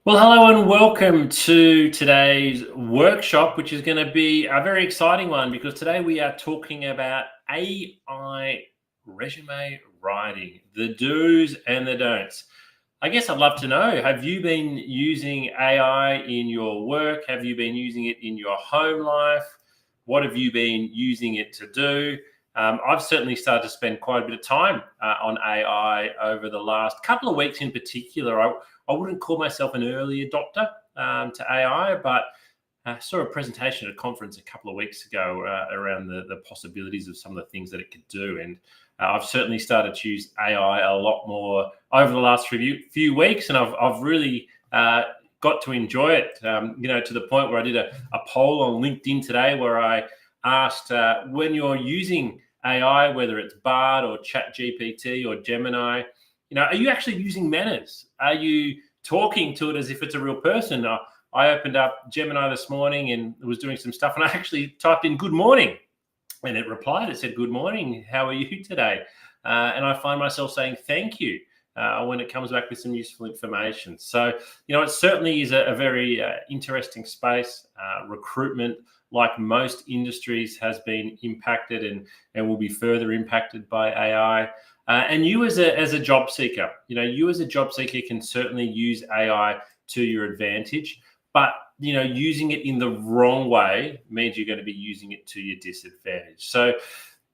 Well, hello and welcome to today's workshop, which is going to be a very exciting one because today we are talking about AI resume writing, the do's and the don'ts. I guess I'd love to know, have you been using AI in your work? Have you been using it in your home life? What have you been using it to do? I've certainly started to spend quite a bit of time on AI over the last couple of weeks in particular. I wouldn't call myself an early adopter to AI, but I saw a presentation at a conference a couple of weeks ago around the possibilities of some of the things that it could do. And I've certainly started to use AI a lot more over the last few weeks, and I've really got to enjoy it, to the point where I did a poll on LinkedIn today where I asked when you're using AI, whether it's Bard or ChatGPT or Gemini, are you actually using manners? Are you talking to it as if it's a real person? I opened up Gemini this morning and was doing some stuff, and I actually typed in "good morning," and it replied. It said, "Good morning. How are you today?" And I find myself saying "thank you" when it comes back with some useful information. So, it certainly is a very interesting space. Recruitment, like most industries, has been impacted and will be further impacted by AI. And you as a job seeker, you as a job seeker can certainly use AI to your advantage, but using it in the wrong way means you're going to be using it to your disadvantage. So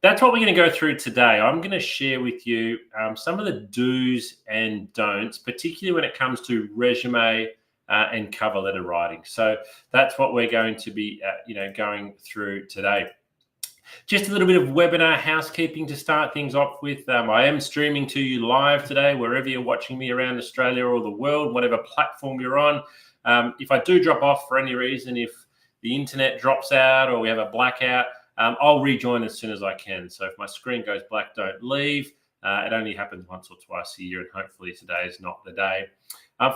that's what we're going to go through today. I'm going to share with you some of the do's and don'ts, particularly when it comes to resume and cover letter writing. So that's what we're going to be, going through today. Just a little bit of webinar housekeeping to start things off with. I am streaming to you live today, wherever you're watching me around Australia or the world, whatever platform you're on. If I do drop off for any reason, if the internet drops out or we have a blackout, I'll rejoin as soon as I can. So if my screen goes black, don't leave. It only happens once or twice a year, and hopefully today is not the day.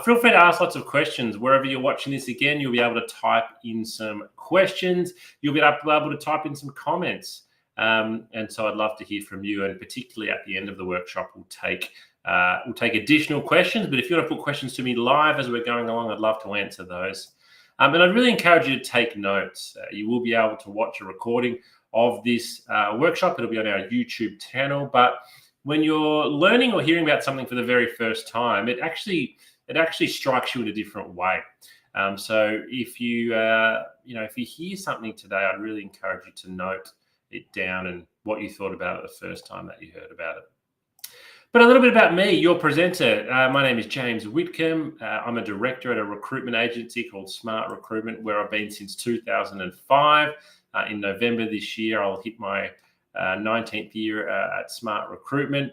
Feel free to ask lots of questions. Wherever you're watching this again, you'll be able to type in some questions. You'll be able to type in some comments. And so I'd love to hear from you. And particularly at the end of the workshop, we'll take additional questions. But if you want to put questions to me live as we're going along, I'd love to answer those. And I'd really encourage you to take notes. You will be able to watch a recording of this workshop. It'll be on our YouTube channel. But when you're learning or hearing about something for the very first time, it actually strikes you in a different way. So if you hear something today, I'd really encourage you to note it down and what you thought about it the first time that you heard about it. But a little bit about me, your presenter. My name is James Whitcomb. I'm a director at a recruitment agency called Smart Recruitment, where I've been since 2005. In November this year, I'll hit my 19th year at Smart Recruitment.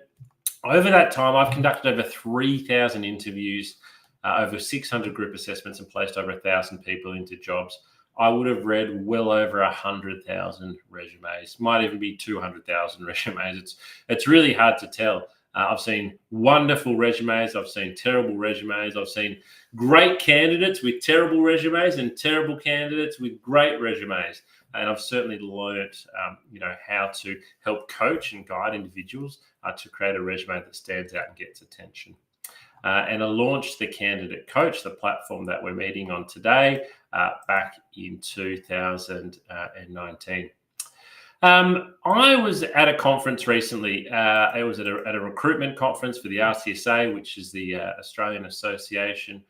Over that time, I've conducted over 3,000 interviews, over 600 group assessments, and placed over 1,000 people into jobs. I would have read well over 100,000 resumes, might even be 200,000 resumes. It's really hard to tell. I've seen wonderful resumes. I've seen terrible resumes. I've seen great candidates with terrible resumes and terrible candidates with great resumes. And I've certainly learned, how to help coach and guide individuals to create a resume that stands out and gets attention. And I launched the Candidate Coach, the platform that we're meeting on today, back in 2019. I was at a conference recently. It was at a recruitment conference for the RCSA, which is the Australian Association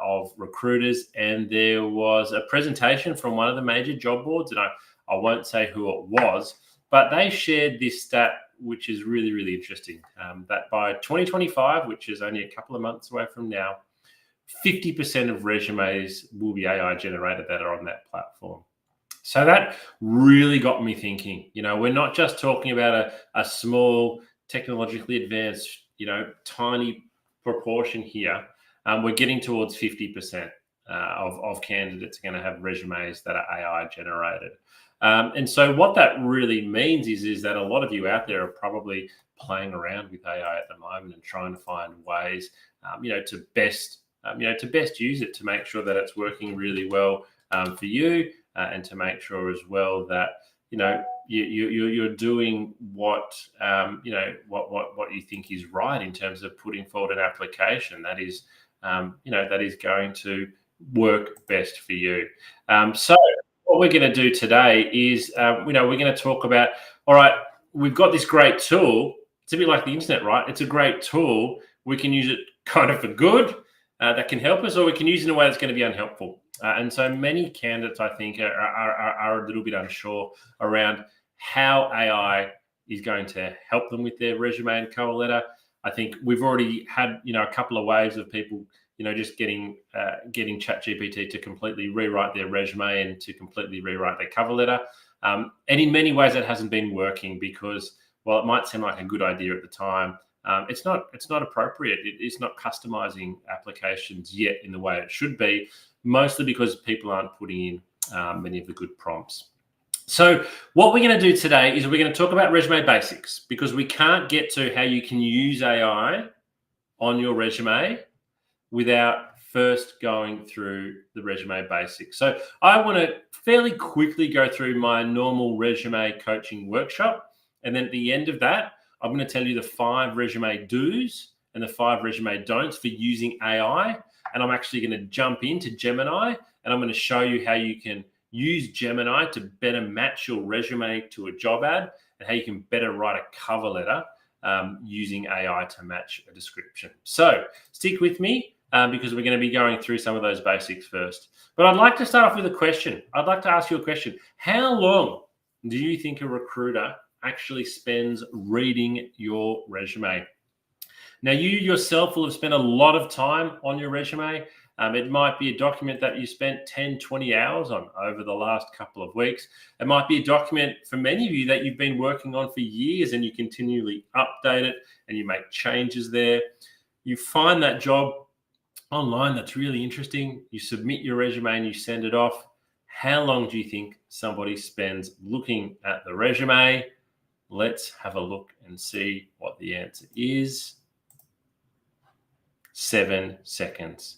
of Recruiters, and there was a presentation from one of the major job boards, and I won't say who it was, but they shared this stat, which is really, really interesting, that by 2025, which is only a couple of months away from now, 50% of resumes will be AI generated that are on that platform. So that really got me thinking. We're not just talking about a small, technologically advanced, tiny proportion here. We're getting towards 50% of candidates are going to have resumes that are AI generated. And so what that really means is that a lot of you out there are probably playing around with AI at the moment and trying to find ways, to best use it, to make sure that it's working really well for you, and to make sure as well that you're doing what you think is right in terms of putting forward an application that is that is going to work best for you. So what we're going to do today is, we're going to talk about, all right, we've got this great tool. It's a bit like the internet, right? It's a great tool. We can use it kind of for good, that can help us, or we can use it in a way that's going to be unhelpful. And so many candidates, I think, are a little bit unsure around how AI is going to help them with their resume and cover letter. I think we've already had, a couple of waves of people, just getting ChatGPT to completely rewrite their resume and to completely rewrite their cover letter. And in many ways, that hasn't been working because, while it might seem like a good idea at the time, it's not appropriate. It's not customizing applications yet in the way it should be, mostly because people aren't putting in many of the good prompts. So what we're going to do today is we're going to talk about resume basics, because we can't get to how you can use AI on your resume without first going through the resume basics. So I want to fairly quickly go through my normal resume coaching workshop. And then at the end of that, I'm going to tell you the 5 resume do's and the 5 resume don'ts for using AI. And I'm actually going to jump into Gemini, and I'm going to show you how you can use Gemini to better match your resume to a job ad, and how you can better write a cover letter using AI to match a description. So stick with me because we're going to be going through some of those basics first. But I'd like to start off with a question. I'd like to ask you a question. How long do you think a recruiter actually spends reading your resume? Now, you yourself will have spent a lot of time on your resume. It might be a document that you spent 10, 20 hours on over the last couple of weeks. It might be a document for many of you that you've been working on for years, and you continually update it and you make changes there. You find that job online that's really interesting. You submit your resume and you send it off. How long do you think somebody spends looking at the resume? Let's have a look and see what the answer is. 7 seconds.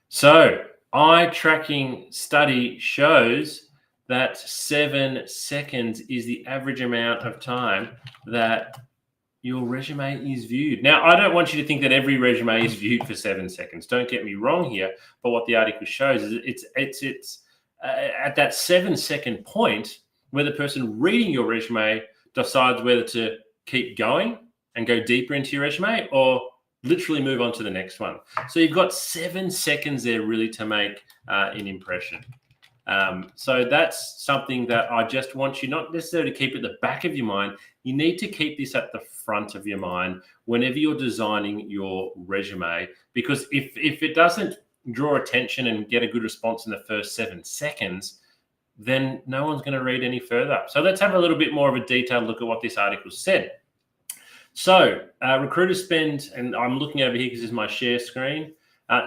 So eye tracking study shows that 7 seconds is the average amount of time that your resume is viewed. Now, I don't want you to think that every resume is viewed for 7 seconds. Don't get me wrong here. But what the article shows is it's at that 7 second point where the person reading your resume decides whether to keep going and go deeper into your resume, or literally move on to the next one. So you've got 7 seconds there really to make an impression. So that's something that I just want you not necessarily to keep at the back of your mind. You need to keep this at the front of your mind whenever you're designing your resume, because if it doesn't draw attention and get a good response in the first 7 seconds, then no one's going to read any further. So let's have a little bit more of a detailed look at what this article said. So recruiters spend, and I'm looking over here because this is my share screen.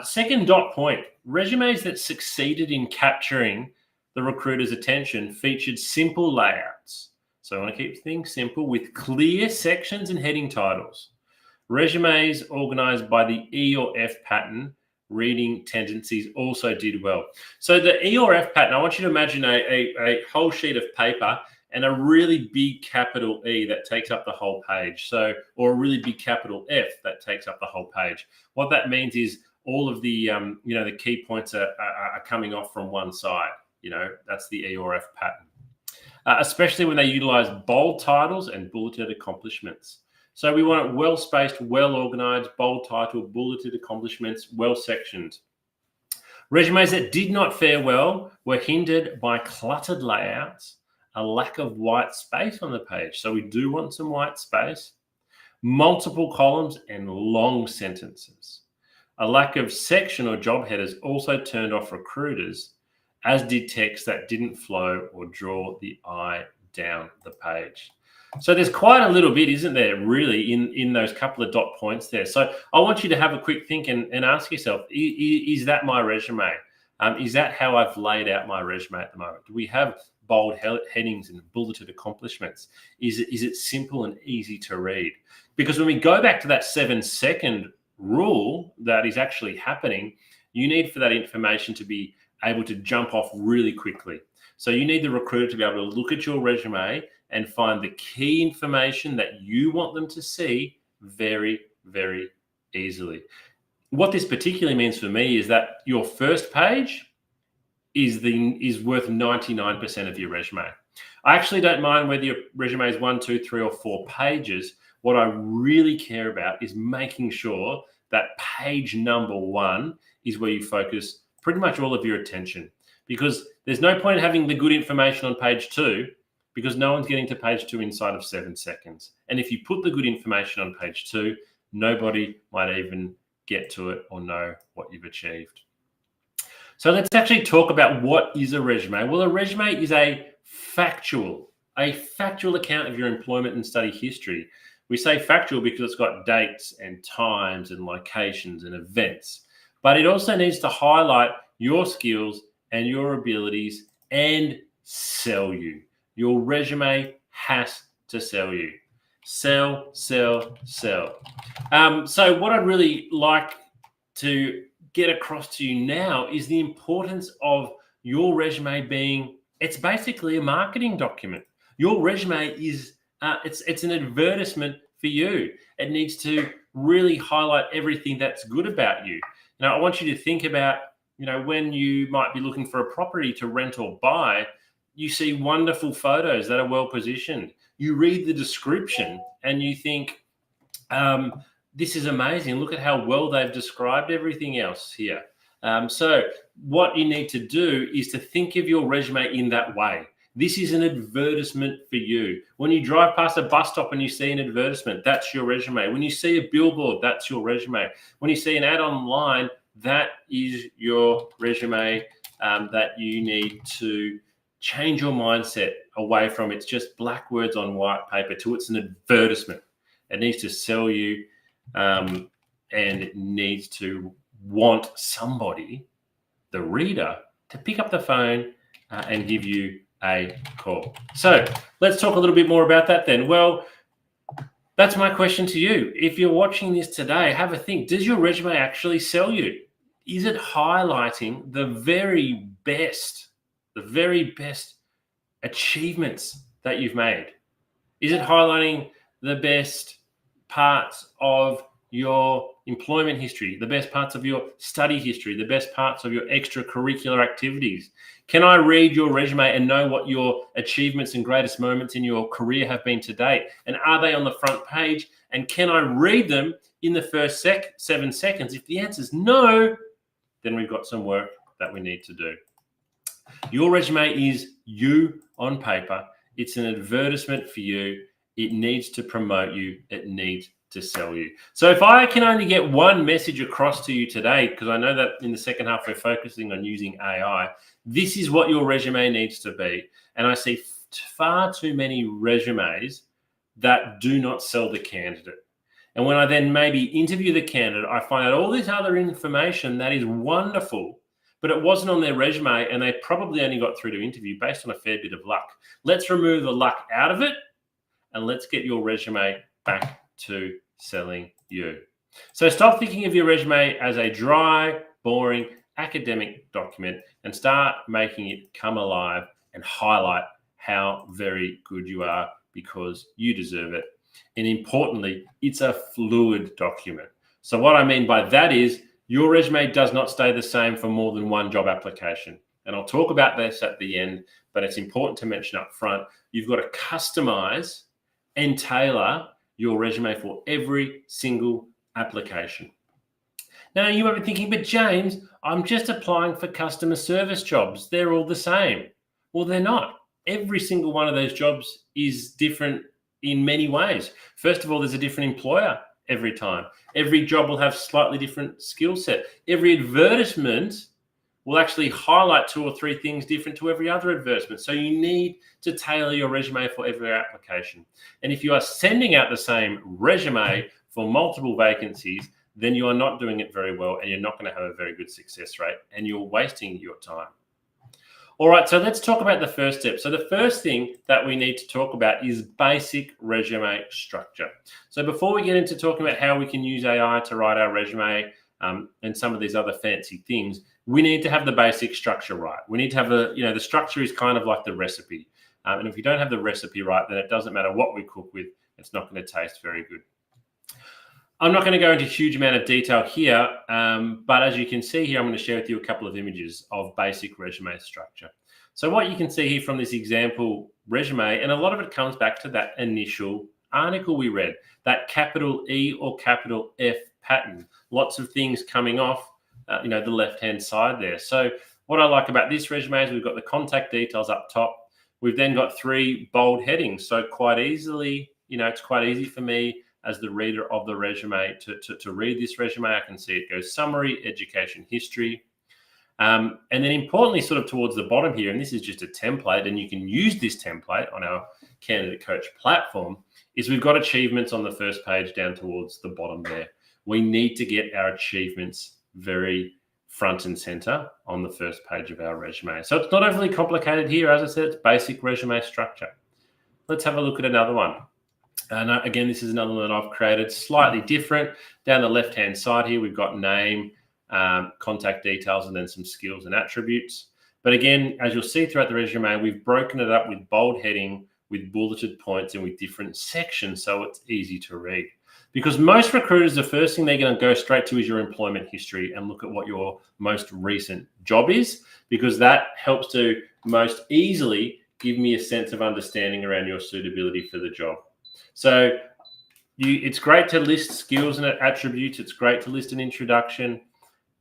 Second dot point, resumes that succeeded in capturing the recruiter's attention featured simple layouts. So I want to keep things simple with clear sections and heading titles. Resumes organized by the E or F pattern reading tendencies also did well. So the E or F pattern, I want you to imagine a whole sheet of paper and a really big capital E that takes up the whole page. So, or a really big capital F that takes up the whole page. What that means is all of the, the key points are coming off from one side. That's the E or F pattern. Especially when they utilize bold titles and bulleted accomplishments. So we want it well-spaced, well-organized, bold title, bulleted accomplishments, well-sectioned. Resumes that did not fare well were hindered by cluttered layouts, a lack of white space on the page. So we do want some white space, multiple columns and long sentences. A lack of section or job headers also turned off recruiters, as did text that didn't flow or draw the eye down the page. So there's quite a little bit, isn't there, really, in those couple of dot points there. So I want you to have a quick think and ask yourself, is that my resume? Is that how I've laid out my resume at the moment? Do we have bold headings and bulleted accomplishments? Is it simple and easy to read? Because when we go back to that 7 second rule that is actually happening, you need for that information to be able to jump off really quickly. So you need the recruiter to be able to look at your resume and find the key information that you want them to see very, very easily. what this particularly means for me is that your first page is worth 99% of your resume. I actually don't mind whether your resume is 1, 2, 3, or 4 pages. What I really care about is making sure that page number 1 is where you focus pretty much all of your attention, because there's no point in having the good information on page 2 because no one's getting to page 2 inside of 7 seconds. And if you put the good information on page 2, nobody might even get to it or know what you've achieved. So let's actually talk about what is a resume. Well, a resume is a factual account of your employment and study history. We say factual because it's got dates and times and locations and events, but it also needs to highlight your skills and your abilities and sell you. Your resume has to sell you. Sell, sell, sell. So what I'd really like to get across to you now is the importance of your resume being, it's basically a marketing document. Your resume is, it's an advertisement for you. It needs to really highlight everything that's good about you. Now, I want you to think about, when you might be looking for a property to rent or buy, you see wonderful photos that are well positioned. You read the description and you think, this is amazing. Look at how well they've described everything else here. So what you need to do is to think of your resume in that way. This is an advertisement for you. When you drive past a bus stop and you see an advertisement, that's your resume. When you see a billboard, that's your resume. When you see an ad online, that is your resume that you need to change your mindset away from it's just black words on white paper to it's an advertisement. It needs to sell you, and it needs to want somebody, the reader, to pick up the phone and give you a call. So let's talk a little bit more about that then. Well, that's my question to you. If you're watching this today, have a think. Does your resume actually sell you? Is it highlighting the very best achievements that you've made? Is it highlighting the best parts of your employment history, the best parts of your study history, the best parts of your extracurricular activities? Can I read your resume and know what your achievements and greatest moments in your career have been to date? And are they on the front page? And can I read them in the first 7 seconds? If the answer is no, then we've got some work that we need to do. Your resume is you on paper. It's an advertisement for you. It needs to promote you. It needs to sell you. So if I can only get one message across to you today, because I know that in the second half we're focusing on using AI, this is what your resume needs to be. And I see far too many resumes that do not sell the candidate. And when I then maybe interview the candidate, I find out all this other information that is wonderful, but it wasn't on their resume and they probably only got through to interview based on a fair bit of luck. Let's remove the luck out of it and let's get your resume back to selling you. So stop thinking of your resume as a dry, boring academic document and start making it come alive and highlight how very good you are, because you deserve it. And importantly, it's a fluid document. So what I mean by that is your resume does not stay the same for more than one job application. And I'll talk about this at the end, but it's important to mention up front, you've got to customize and tailor your resume for every single application. Now, you might be thinking, but James, I'm just applying for customer service jobs. They're all the same. Well, they're not. Every single one of those jobs is different in many ways. First of all, there's a different employer every time. Every job will have slightly different skill set. Every advertisement will actually highlight 2 or 3 things different to every other advertisement. So you need to tailor your resume for every application. And if you are sending out the same resume for multiple vacancies, then you are not doing it very well and you're not going to have a very good success rate and you're wasting your time. All right, so let's talk about the first step. So the first thing that we need to talk about is basic resume structure. So before we get into talking about how we can use AI to write our resume and some of these other fancy things, we need to have the basic structure right. We need to have the structure is kind of like the recipe. And if you don't have the recipe right, then it doesn't matter what we cook with, it's not going to taste very good. I'm not going to go into a huge amount of detail here, but as you can see here, I'm going to share with you a couple of images of basic resume structure. So what you can see here from this example resume, and a lot of it comes back to that initial article we read, that capital E or capital F pattern. Lots of things coming off, the left-hand side there. So what I like about this resume is we've got the contact details up top. We've then got 3 bold headings. So quite easily, it's quite easy for me as the reader of the resume to read this resume. I can see it goes summary, education history. And then importantly, sort of towards the bottom here, and this is just a template, and you can use this template on our Candidate Coach platform, is we've got achievements on the first page down towards the bottom there. We need to get our achievements very front and center on the first page of our resume. So it's not overly complicated here. As I said, it's basic resume structure. Let's have a look at another one. And again, this is another one that I've created, slightly different. Down the left-hand side here, we've got name, contact details, and then some skills and attributes. But again, as you'll see throughout the resume, we've broken it up with bold heading, with bulleted points, and with different sections, so it's easy to read. Because most recruiters, the first thing they're going to go straight to is your employment history and look at what your most recent job is, because that helps to most easily give me a sense of understanding around your suitability for the job. So it's great to list skills and attributes. It's great to list an introduction.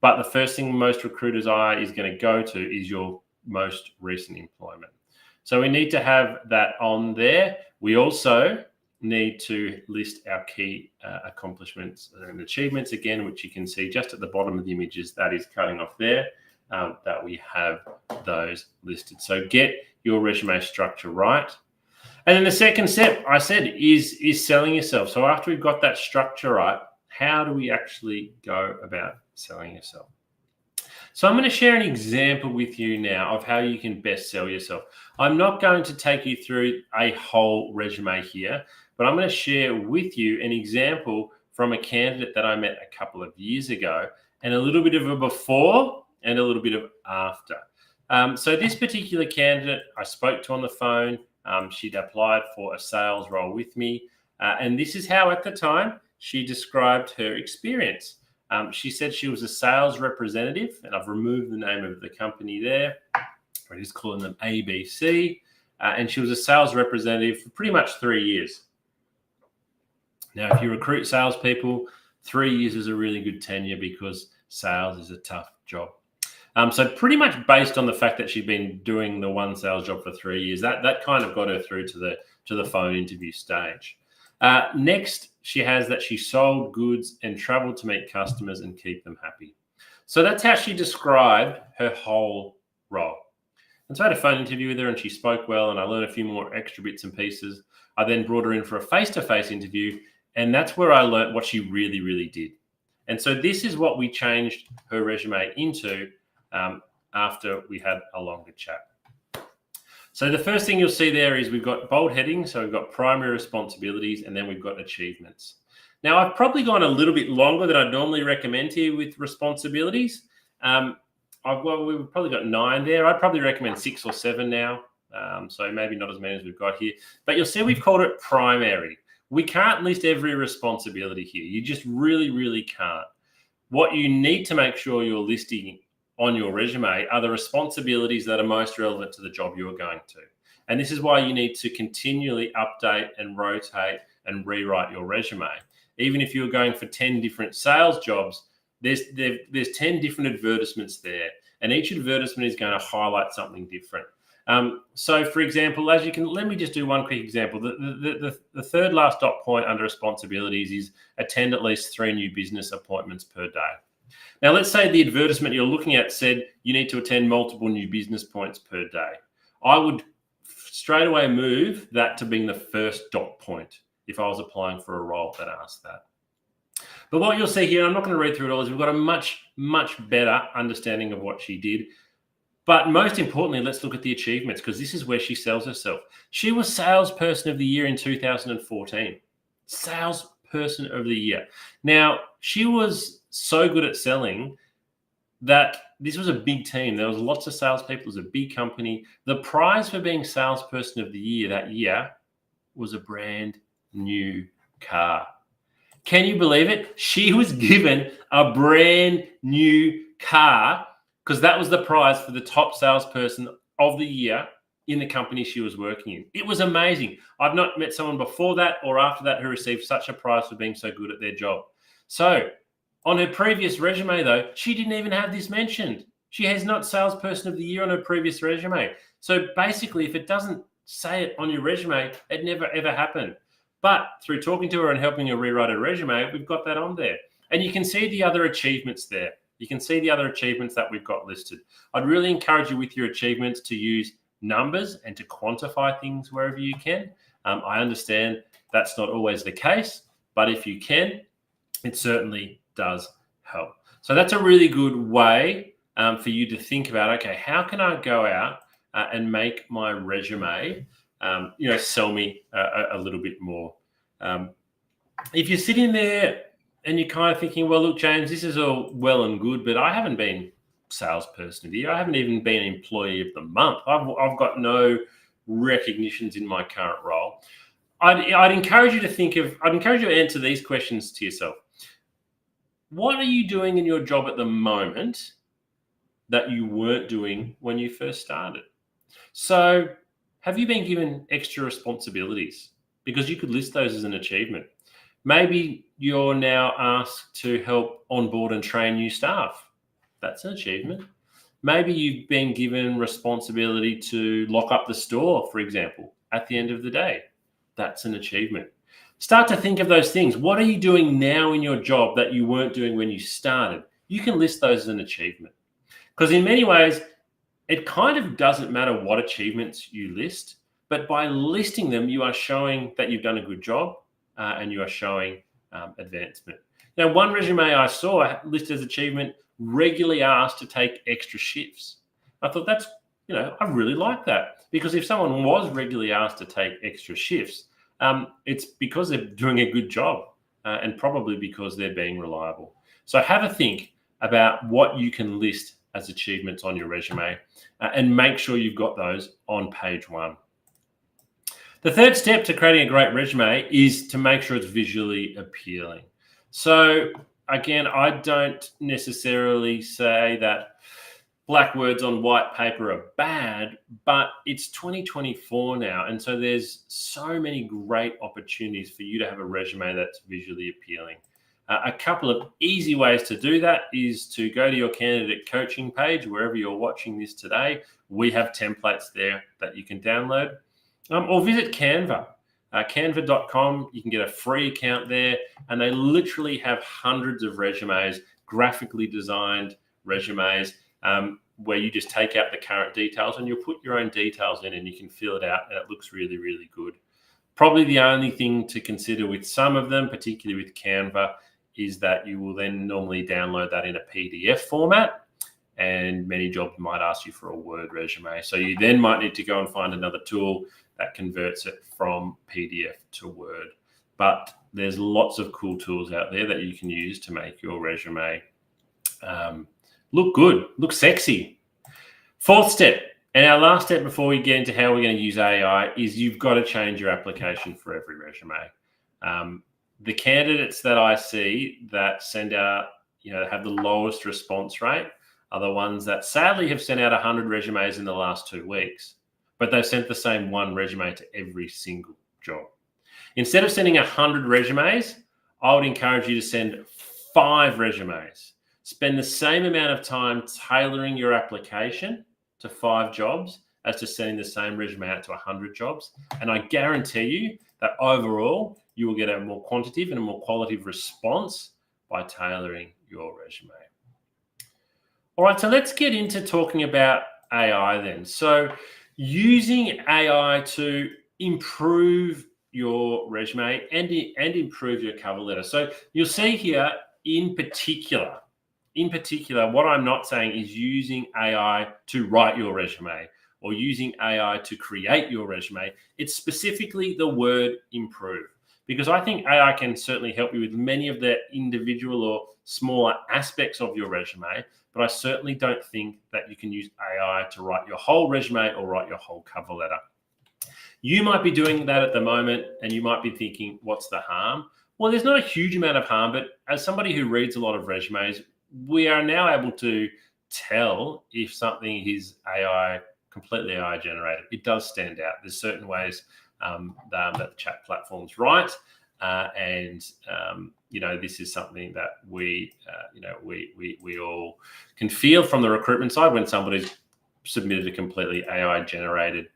But the first thing most recruiters' eye is going to go to is your most recent employment. So we need to have that on there. We also need to list our key accomplishments and achievements again, which you can see just at the bottom of the images that is cutting off there, that we have those listed. So get your resume structure right. And then the second step, I said, is selling yourself. So after we've got that structure right, how do we actually go about selling yourself? So I'm going to share an example with you now of how you can best sell yourself. I'm not going to take you through a whole resume here, but I'm going to share with you an example from a candidate that I met a couple of years ago, and a little bit of a before and a little bit of after. So this particular candidate I spoke to on the phone. She'd applied for a sales role with me. And this is how, at the time, she described her experience. She said she was a sales representative, and I've removed the name of the company there. We're just calling them ABC. And she was a sales representative for pretty much 3 years. Now, if you recruit salespeople, 3 years is a really good tenure because sales is a tough job. So pretty much based on the fact that she'd been doing the one sales job for 3 years, that kind of got her through to the phone interview stage. Next, she has that she sold goods and traveled to meet customers and keep them happy. So that's how she described her whole role. And so I had a phone interview with her, and she spoke well, and I learned a few more extra bits and pieces. I then brought her in for a face-to-face interview, and that's where I learned what she really, really did. And so this is what we changed her resume into after we had a longer chat. So the first thing you'll see there is we've got bold headings. So we've got primary responsibilities, and then we've got achievements. Now, I've probably gone a little bit longer than I'd normally recommend here with responsibilities. We've probably got 9 there. I'd probably recommend 6 or 7 now. So maybe not as many as we've got here. But you'll see we've called it primary. We can't list every responsibility here. You just really, really can't. What you need to make sure you're listing on your resume are the responsibilities that are most relevant to the job you are going to. And this is why you need to continually update and rotate and rewrite your resume. Even if you're going for 10 different sales jobs, there's 10 different advertisements there, and each advertisement is going to highlight something different. So for example, let me just do one quick example. The third last dot point under responsibilities is attend at least 3 new business appointments per day. Now, let's say the advertisement you're looking at said you need to attend multiple new business points per day. I would straight away move that to being the first dot point if I was applying for a role that asked that. But what you'll see here, I'm not going to read through it all, is we've got a much, much better understanding of what she did. But most importantly, let's look at the achievements, because this is where she sells herself. She was Salesperson of the Year in 2014. Salesperson of the Year. Now, she was so good at selling that this was a big team. There was lots of salespeople. It was a big company. The prize for being Salesperson of the Year that year was a brand new car. Can you believe it? She was given a brand new car because that was the prize for the top salesperson of the year in the company she was working in. It was amazing. I've not met someone before that or after that who received such a prize for being so good at their job. So on her previous resume, though, she didn't even have this mentioned. She has not salesperson of the year on her previous resume. So basically, if it doesn't say it on your resume, it never, ever happened. But through talking to her and helping her rewrite her resume, we've got that on there. And you can see the other achievements there. You can see the other achievements that we've got listed. I'd really encourage you with your achievements to use numbers and to quantify things wherever you can. I understand that's not always the case, but if you can, it certainly does help. So that's a really good way for you to think about, okay, how can I go out and make my resume, sell me a little bit more. If you're sitting there and you're kind of thinking, well, look, James, this is all well and good, but I haven't been salesperson of the year. I haven't even been employee of the month. I've got no recognitions in my current role. I'd encourage you to answer these questions to yourself. What are you doing in your job at the moment that you weren't doing when you first started? So have you been given extra responsibilities? Because you could list those as an achievement. Maybe you're now asked to help onboard and train new staff. That's an achievement. Maybe you've been given responsibility to lock up the store, for example, at the end of the day. That's an achievement. Start to think of those things. What are you doing now in your job that you weren't doing when you started? You can list those as an achievement. Because in many ways, it kind of doesn't matter what achievements you list, but by listing them, you are showing that you've done a good job and you are showing advancement. Now, one resume I saw listed as achievement, regularly asked to take extra shifts. I thought that's, I really like that, because if someone was regularly asked to take extra shifts, it's because they're doing a good job and probably because they're being reliable. So have a think about what you can list as achievements on your resume and make sure you've got those on page 1. The third step to creating a great resume is to make sure it's visually appealing. So again, I don't necessarily say that black words on white paper are bad, but it's 2024 now. And so there's so many great opportunities for you to have a resume that's visually appealing. A couple of easy ways to do that is to go to your candidate coaching page, wherever you're watching this today. We have templates there that you can download, or visit Canva. Canva.com, you can get a free account there, and they literally have hundreds of resumes, graphically designed resumes, where you just take out the current details and you'll put your own details in and you can fill it out, and it looks really, really good. Probably the only thing to consider with some of them, particularly with Canva, is that you will then normally download that in a PDF format, and many jobs might ask you for a Word resume. So you then might need to go and find another tool that converts it from PDF to Word. But there's lots of cool tools out there that you can use to make your resume look good, look sexy. Fourth step, and our last step before we get into how we're going to use AI, is you've got to change your application for every resume. The candidates that I see that send out, have the lowest response rate are the ones that sadly have sent out 100 resumes in the last 2 weeks, but they've sent the same one resume to every single job. Instead of sending 100 resumes, I would encourage you to send 5 resumes. Spend the same amount of time tailoring your application to 5 jobs as to sending the same resume out to 100 jobs. And I guarantee you that overall, you will get a more quantitative and a more qualitative response by tailoring your resume. All right, so let's get into talking about AI then. So using AI to improve your resume and improve your cover letter. So you'll see here in particular, what I'm not saying is using AI to write your resume or using AI to create your resume. It's specifically the word improve, because I think AI can certainly help you with many of the individual or smaller aspects of your resume, but I certainly don't think that you can use AI to write your whole resume or write your whole cover letter. You might be doing that at the moment and you might be thinking, what's the harm? Well, there's not a huge amount of harm, but as somebody who reads a lot of resumes, we are now able to tell if something is completely AI generated. It does stand out. There's certain ways that the chat platforms write, and this is something that we all can feel from the recruitment side when somebody's submitted a completely AI generated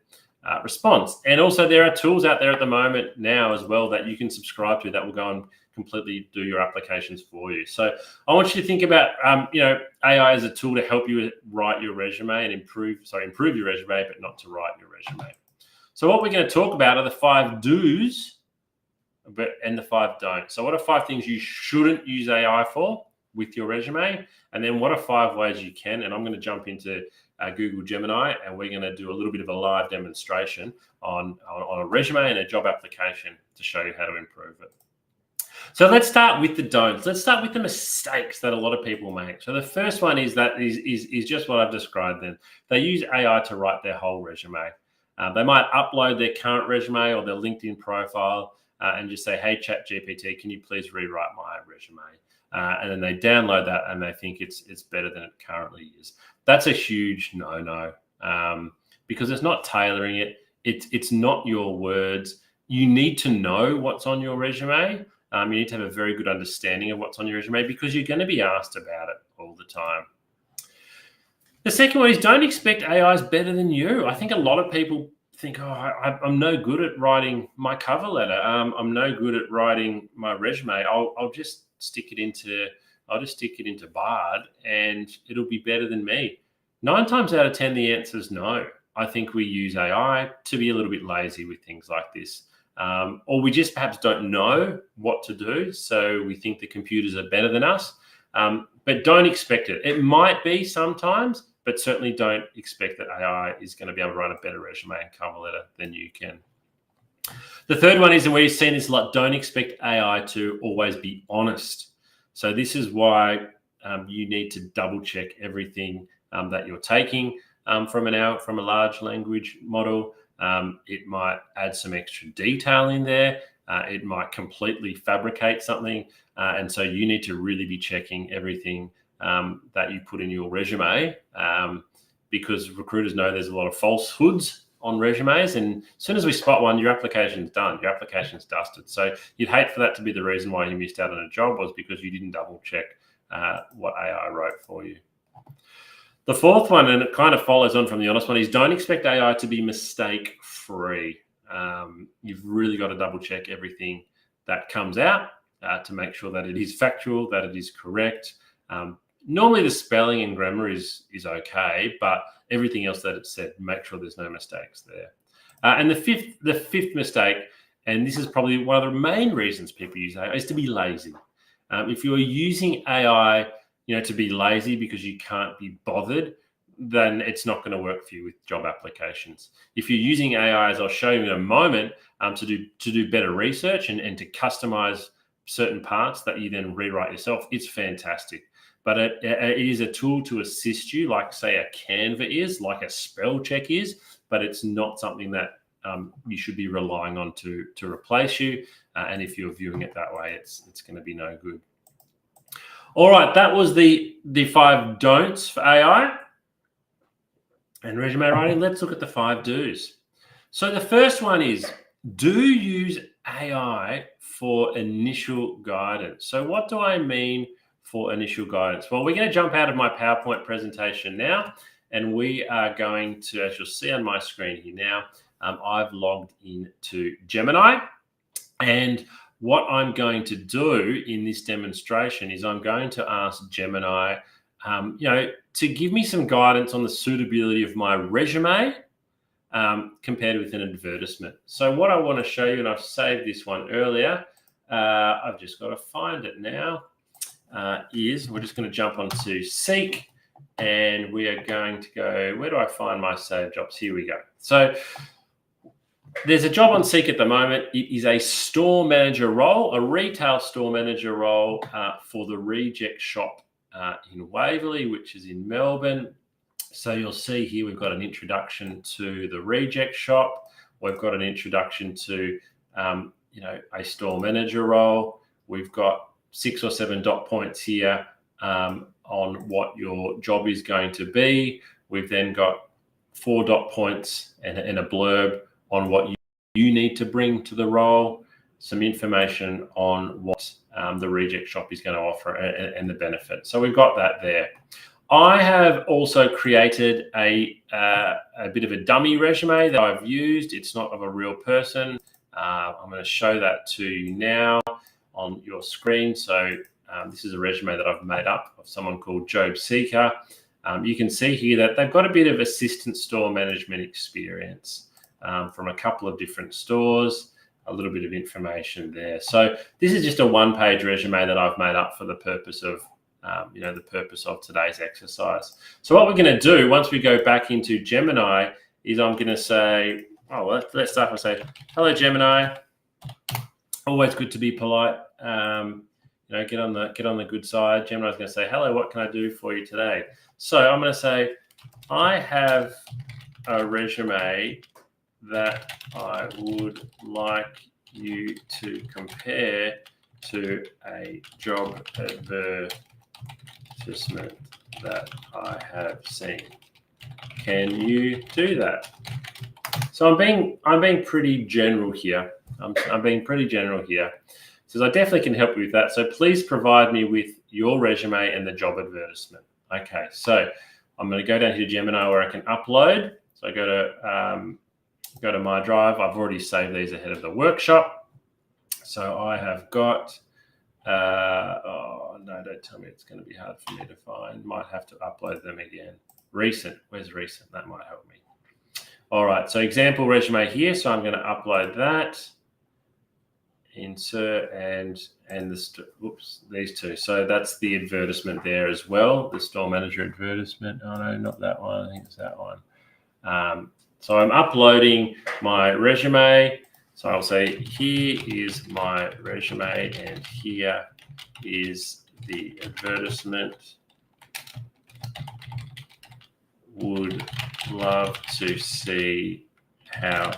response. And also there are tools out there at the moment now as well that you can subscribe to that will go and completely do your applications for you. So I want you to think about AI as a tool to help you write your resume and improve your resume, but not to write your resume. So what we're going to talk about are the 5 do's and the 5 don'ts. So what are 5 things you shouldn't use AI for with your resume? And then what are 5 ways you can? And I'm going to jump into Google Gemini, and we're going to do a little bit of a live demonstration on a resume and a job application to show you how to improve it. So let's start with the don'ts. Let's start with the mistakes that a lot of people make. So the first one is just what I've described then. They use AI to write their whole resume. They might upload their current resume or their LinkedIn profile and just say, hey, ChatGPT, can you please rewrite my resume? And then they download that and they think it's better than it currently is. That's a huge no-no because it's not tailoring it. It's not your words. You need to know what's on your resume. You need to have a very good understanding of what's on your resume because you're going to be asked about it all the time. The second one is don't expect AI is better than you. I think a lot of people think, I'm no good at writing my cover letter. I'm no good at writing my resume. I'll just stick it into Bard and it'll be better than me. 9 times out of 10, the answer is no. I think we use AI to be a little bit lazy with things like this. Or we just perhaps don't know what to do. So we think the computers are better than us, but don't expect it. It might be sometimes, but certainly don't expect that AI is going to be able to write a better resume and cover letter than you can. The third one is, and we've seen this a lot, don't expect AI to always be honest. So this is why you need to double check everything that you're taking from a large language model. It might add some extra detail in there. It might completely fabricate something. And so you need to really be checking everything that you put in your resume because recruiters know there's a lot of falsehoods on resumes. And as soon as we spot one, your application's done. Your application's dusted. So you'd hate for that to be the reason why you missed out on a job was because you didn't double check what AI wrote for you. The fourth one, and it kind of follows on from the honest one, is don't expect AI to be mistake-free. You've really got to double check everything that comes out to make sure that it is factual, that it is correct. Normally the spelling and grammar is okay, but everything else that it said, make sure there's no mistakes there. And the fifth mistake, and this is probably one of the main reasons people use AI, is to be lazy. If you're using AI to be lazy because you can't be bothered, then it's not going to work for you with job applications. If you're using AI, as I'll show you in a moment, to do better research and to customize certain parts that you then rewrite yourself, it's fantastic. But it is a tool to assist you, like say a Canva is, like a spell check is, but it's not something that you should be relying on to replace you. And if you're viewing it that way, it's going to be no good. All right, that was the 5 don'ts for AI and resume writing. Let's look at the 5 do's. So the first one is, do use AI for initial guidance. So what do I mean for initial guidance? Well, we're going to jump out of my PowerPoint presentation now, and we are going to, as you'll see on my screen here now, I've logged into Gemini, and what I'm going to do in this demonstration is I'm going to ask Gemini, to give me some guidance on the suitability of my resume compared with an advertisement. So what I want to show you, and I've saved this one earlier, I've just got to find it now, is we're just going to jump onto Seek, and we are going to go, where do I find my saved jobs? Here we go. So there's a job on Seek at the moment. It is a store manager role, a retail store manager role for the Reject Shop in Waverley, which is in Melbourne. So you'll see here we've got an introduction to the Reject Shop. We've got an introduction to, a store manager role. We've got 6 or 7 dot points here on what your job is going to be. We've then got 4 dot points and a blurb on what you need to bring to the role, some information on what the Reject Shop is going to offer and the benefit. So we've got that there. I have also created a bit of a dummy resume that I've used. It's not of a real person. I'm going to show that to you now on your screen. So this is a resume that I've made up of someone called Job Seeker. You can see here that they've got a bit of assistant store management experience from a couple of different stores, a little bit of information there. So this is just a one-page resume that I've made up for the purpose of the purpose of today's exercise. So what we're going to do once we go back into Gemini is I'm going to say, let's start by saying, hello, Gemini. Always good to be polite. Get on the good side. Gemini's going to say, hello, what can I do for you today? So I'm going to say, I have a resume that I would like you to compare to a job advertisement that I have seen. Can you do that? So I'm being pretty general here. I'm being pretty general here. So I definitely can help you with that. So please provide me with your resume and the job advertisement. Okay, so I'm going to go down here to Gemini where I can upload. So I go to my drive. I've already saved these ahead of the workshop. So I have got, no, don't tell me it's going to be hard for me to find. Might have to upload them again. Recent, where's recent? That might help me. All right, so example resume here. So I'm going to upload that. Insert and these two. So that's the advertisement there as well, the store manager advertisement. Oh no, not that one. I think it's that one. So I'm uploading my resume. So I'll say, here is my resume and here is the advertisement. Would love to see how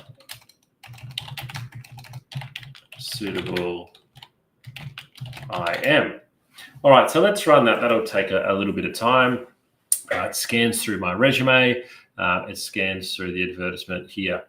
suitable I am. All right, so let's run that. That'll take a little bit of time. It scans through my resume. It scans through the advertisement here.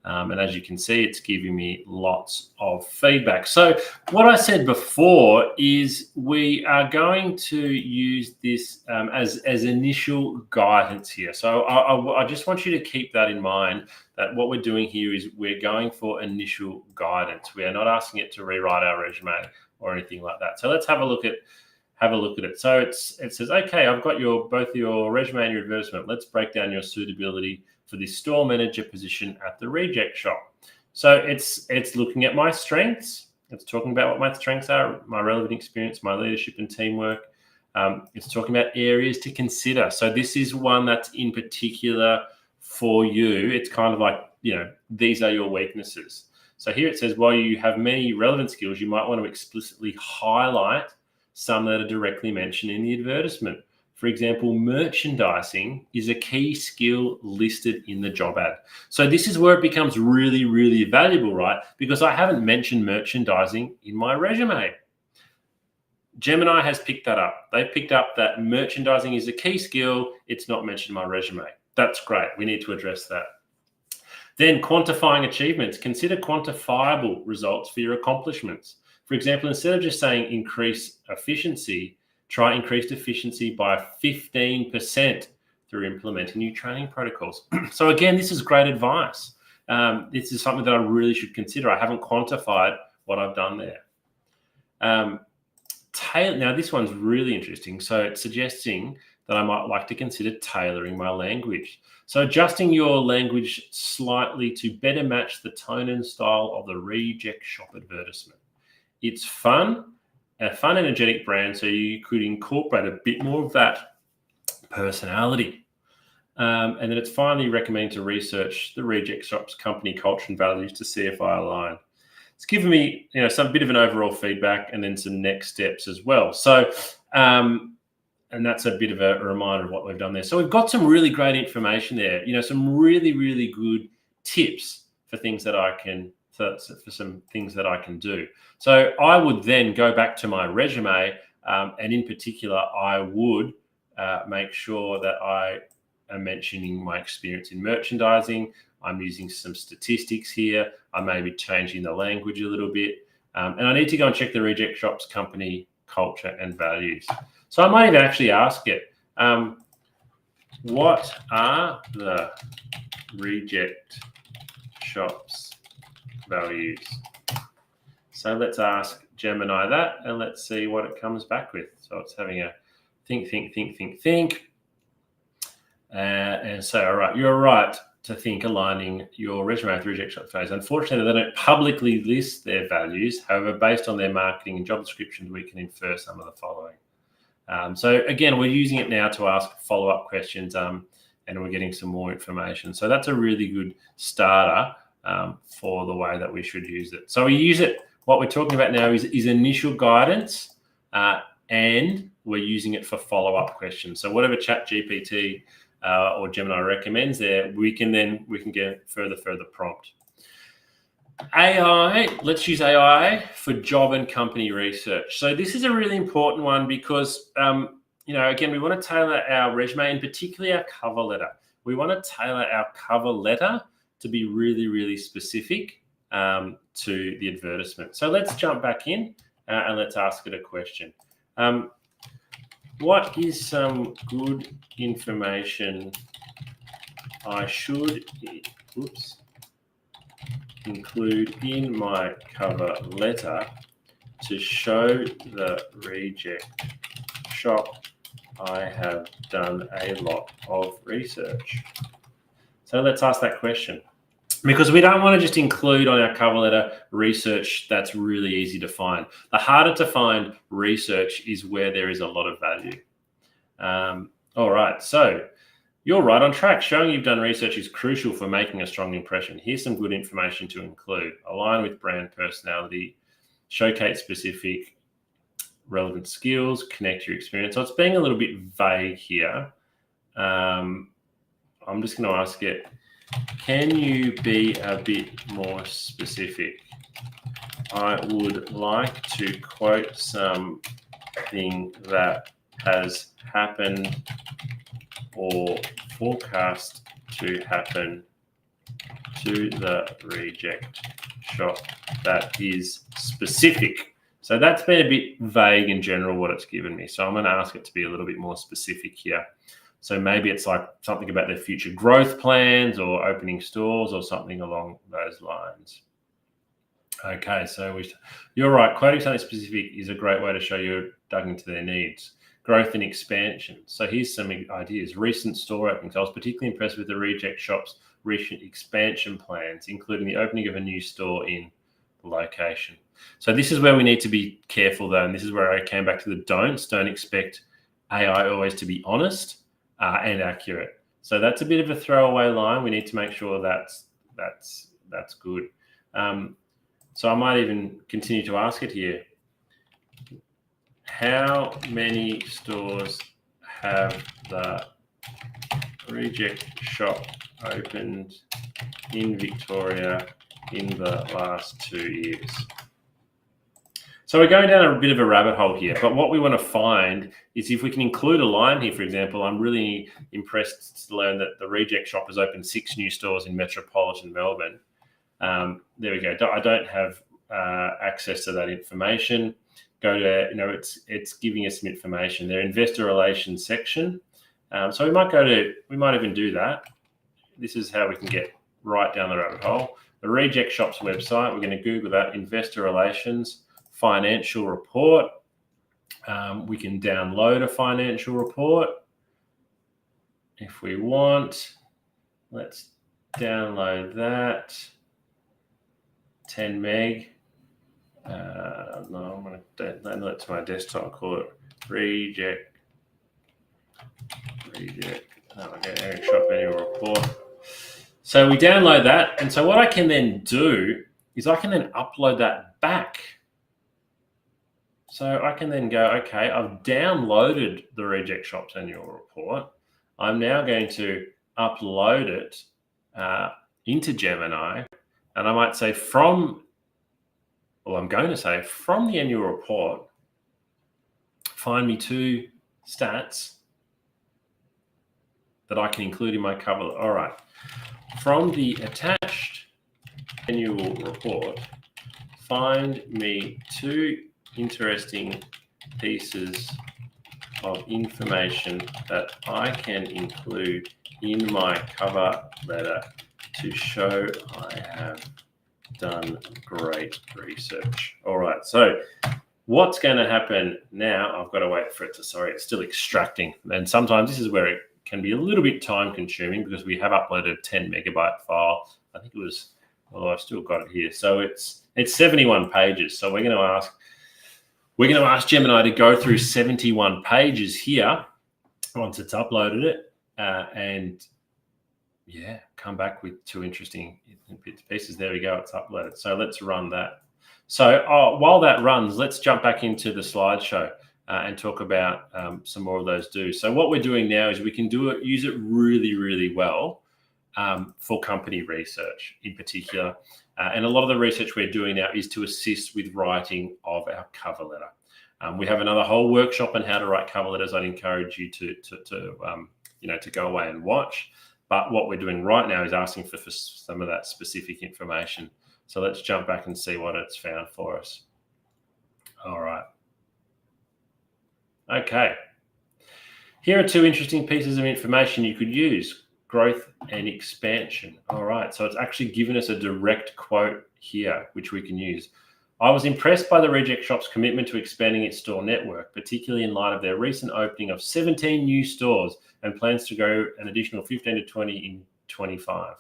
And as you can see, it's giving me lots of feedback. So what I said before is we are going to use this as initial guidance here. So I just want you to keep that in mind, that what we're doing here is we're going for initial guidance. We are not asking it to rewrite our resume or anything like that. So let's have a look at it. So it says, okay, I've got both your resume and your advertisement. Let's break down your suitability for the store manager position at the Reject Shop. So it's looking at my strengths. It's talking about what my strengths are, my relevant experience, my leadership and teamwork. It's talking about areas to consider. So this is one that's in particular for you. It's kind of like, these are your weaknesses. So here it says, while you have many relevant skills, you might want to explicitly highlight some that are directly mentioned in the advertisement. For example, merchandising is a key skill listed in the job ad. So this is where it becomes really, really valuable, right? Because I haven't mentioned merchandising in my resume. Gemini has picked that up. They picked up that merchandising is a key skill. It's not mentioned in my resume. That's great. We need to address that. Then quantifying achievements. Consider quantifiable results for your accomplishments. For example, instead of just saying increase efficiency, try increased efficiency by 15% through implementing new training protocols. So again, this is great advice. This is something that I really should consider. I haven't quantified what I've done there. Now, this one's really interesting. So it's suggesting that I might like to consider tailoring my language. So adjusting your language slightly to better match the tone and style of the Reject Shop advertisement. It's fun, a fun, energetic brand, so you could incorporate a bit more of that personality. And then it's finally recommending to research the Reject Shop's company culture and values to see if I align. It's given me, some bit of an overall feedback and then some next steps as well. So, and that's a bit of a reminder of what we've done there. So we've got some really great information there, some really, really good tips for things that I can for some things that I can do. So I would then go back to my resume, and in particular, I would make sure that I am mentioning my experience in merchandising. I'm using some statistics here. I may be changing the language a little bit. And I need to go and check the Reject Shop's company culture and values. So I might even actually ask it, what are the Reject Shop's values? So let's ask Gemini that, and let's see what it comes back with. So it's having a think. And so, all right, you're right to think aligning your resume with Reject Shop's values. Unfortunately, they don't publicly list their values. However, based on their marketing and job descriptions, we can infer some of the following. So again, we're using it now to ask follow-up questions, and we're getting some more information. So that's a really good starter for the way that we should use it. So we use it. What we're talking about now is initial guidance, and we're using it for follow-up questions. So whatever ChatGPT or Gemini recommends there, we can get further prompt. AI, let's use AI for job and company research. So this is a really important one because, again, we want to tailor our resume and particularly our cover letter. We want to tailor our cover letter to be really, really specific to the advertisement. So let's jump back in and let's ask it a question. What is some good information I should include in my cover letter to show the Reject Shop I have done a lot of research? So let's ask that question, because we don't want to just include on our cover letter research that's really easy to find. The harder to find research is where there is a lot of value. All right, so you're right on track. Showing you've done research is crucial for making a strong impression. Here's some good information to include. Align with brand personality, showcase specific relevant skills, connect your experience. So it's being a little bit vague here. I'm just going to ask it, can you be a bit more specific? I would like to quote something that has happened or forecast to happen to the Reject Shop that is specific. So that's been a bit vague in general what it's given me. So I'm going to ask it to be a little bit more specific here. So maybe it's like something about their future growth plans or opening stores or something along those lines. Okay, so you're right. Quoting something specific is a great way to show you're dug into their needs. Growth and expansion. So here's some ideas. Recent store openings. I was particularly impressed with the Reject Shop's recent expansion plans, including the opening of a new store in the location. So this is where we need to be careful, though, and this is where I came back to the don'ts. Don't expect AI always to be honest and accurate. So that's a bit of a throwaway line. We need to make sure that's good. So I might even continue to ask it here. How many stores have the Reject Shop opened in Victoria in the last 2 years? So we're going down a bit of a rabbit hole here, but what we want to find is if we can include a line here. For example, I'm really impressed to learn that the Reject Shop has opened 6 new stores in metropolitan Melbourne. There we go. I don't have access to that information. Go to, it's giving us some information. Their investor relations section. So we might even do that. This is how we can get right down the rabbit hole. The Reject Shop's website, we're going to Google that, investor relations, financial report. We can download a financial report if we want. Let's download that. 10 meg. No, I'm going to download it to my desktop. Call it Reject. Reject Shop annual report. So we download that, and so what I can then do is I can then upload that back. So I can then go, okay, I've downloaded the Reject Shop's annual report. I'm now going to upload it into Gemini, And I might say I'm going to say from the annual report, find me 2 stats that I can include in my cover. All right. From the attached annual report, find me 2 interesting pieces of information that I can include in my cover letter to show I have done great research. All right, so what's going to happen now? I've got to wait for it to, sorry, it's still extracting. And sometimes this is where it can be a little bit time consuming because we have uploaded a 10 megabyte file. I think it was, although I've still got it here. So it's 71 pages. So we're going to ask Gemini to go through 71 pages here once it's uploaded it, and yeah, come back with 2 interesting pieces. There we go, it's uploaded. So let's run that. So while that runs, let's jump back into the slideshow and talk about some more of those do's. So what we're doing now is we can use it really, really well for company research in particular. And a lot of the research we're doing now is to assist with writing of our cover letter. We have another whole workshop on how to write cover letters. I'd encourage you to go away and watch. But what we're doing right now is asking for some of that specific information. So let's jump back and see what it's found for us. All right. Okay. Here are 2 interesting pieces of information you could use: growth and expansion. All right. So it's actually given us a direct quote here, which we can use. I was impressed by the Reject Shop's commitment to expanding its store network, particularly in light of their recent opening of 17 new stores and plans to go an additional 15 to 20 in 25.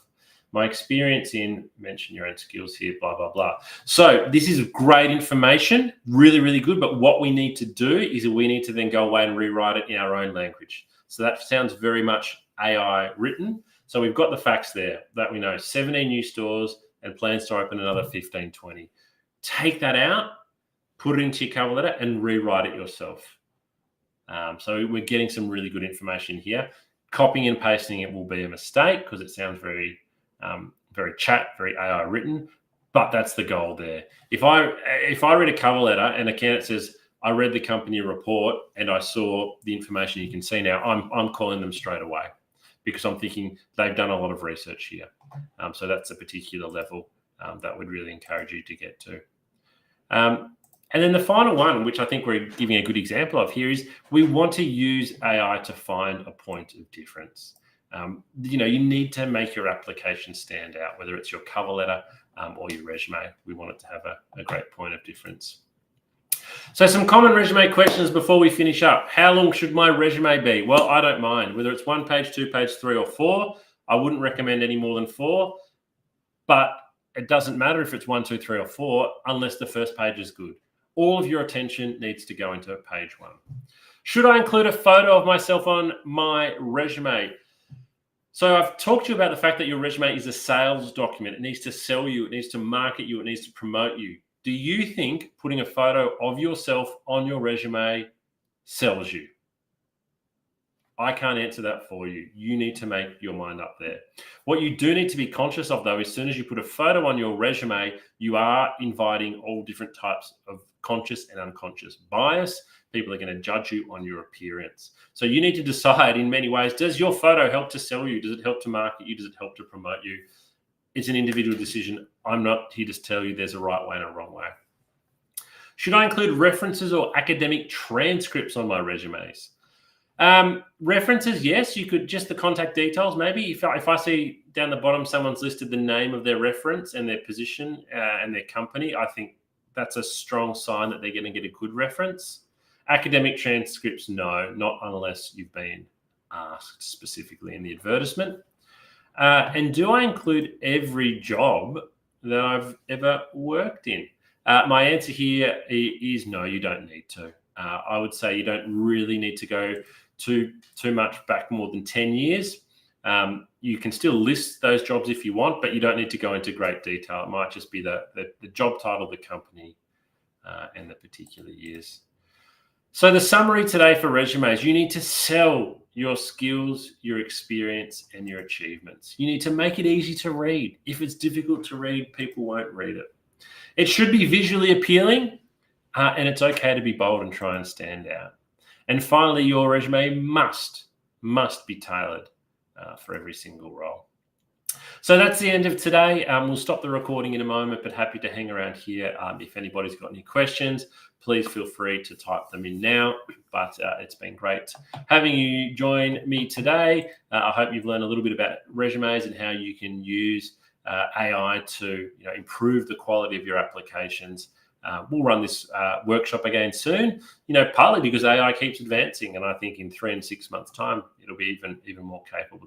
My experience in, mention your own skills here, blah, blah, blah. So this is great information, really, really good. But what we need to do is we need to then go away and rewrite it in our own language. So that sounds very much AI written. So we've got the facts there that we know: 17 new stores and plans to open another 15, 20. Take that out, put it into your cover letter and rewrite it yourself. So we're getting some really good information here. Copying and pasting it will be a mistake because it sounds very very AI written, but that's the goal there. If I read a cover letter and a candidate says, I read the company report and I saw the information you can see now, I'm calling them straight away because I'm thinking they've done a lot of research here. So that's a particular level that would really encourage you to get to. And then the final one, which I think we're giving a good example of here, is we want to use AI to find a point of difference. You need to make your application stand out, whether it's your cover letter or your resume. We want it to have a great point of difference. So some common resume questions before we finish up. How long should my resume be? Well, I don't mind. Whether it's 1 page, 2 page, 3 or 4, I wouldn't recommend any more than 4. But it doesn't matter if it's 1, 2, 3 or 4 unless the first page is good. All of your attention needs to go into page 1. Should I include a photo of myself on my resume? So I've talked to you about the fact that your resume is a sales document. It needs to sell you. It needs to market you. It needs to promote you. Do you think putting a photo of yourself on your resume sells you? I can't answer that for you. You need to make your mind up there. What you do need to be conscious of, though, as soon as you put a photo on your resume, you are inviting all different types of conscious and unconscious bias. People are going to judge you on your appearance. So you need to decide in many ways, does your photo help to sell you? Does it help to market you? Does it help to promote you? It's an individual decision. I'm not here to tell you there's a right way and a wrong way. Should I include references or academic transcripts on my resumes? References, yes. You could just the contact details. Maybe if I see down the bottom someone's listed the name of their reference and their position and their company, I think that's a strong sign that they're going to get a good reference. Academic transcripts, no, not unless you've been asked specifically in the advertisement. And do I include every job that I've ever worked in? My answer here is no, you don't need to. I would say you don't really need to go too much back, more than 10 years. You can still list those jobs if you want, but you don't need to go into great detail. It might just be the job title, the company, and the particular years. So the summary today for resumes, you need to sell your skills, your experience, and your achievements. You need to make it easy to read. If it's difficult to read, people won't read it. It should be visually appealing, and it's okay to be bold and try and stand out. And finally, your resume must be tailored for every single role. So that's the end of today. We'll stop the recording in a moment, but happy to hang around here. If anybody's got any questions, please feel free to type them in now. But it's been great having you join me today. I hope you've learned a little bit about resumes and how you can use AI to improve the quality of your applications. We'll run this workshop again soon, partly because AI keeps advancing, and I think in 3 and 6 months' time, it'll be even more capable.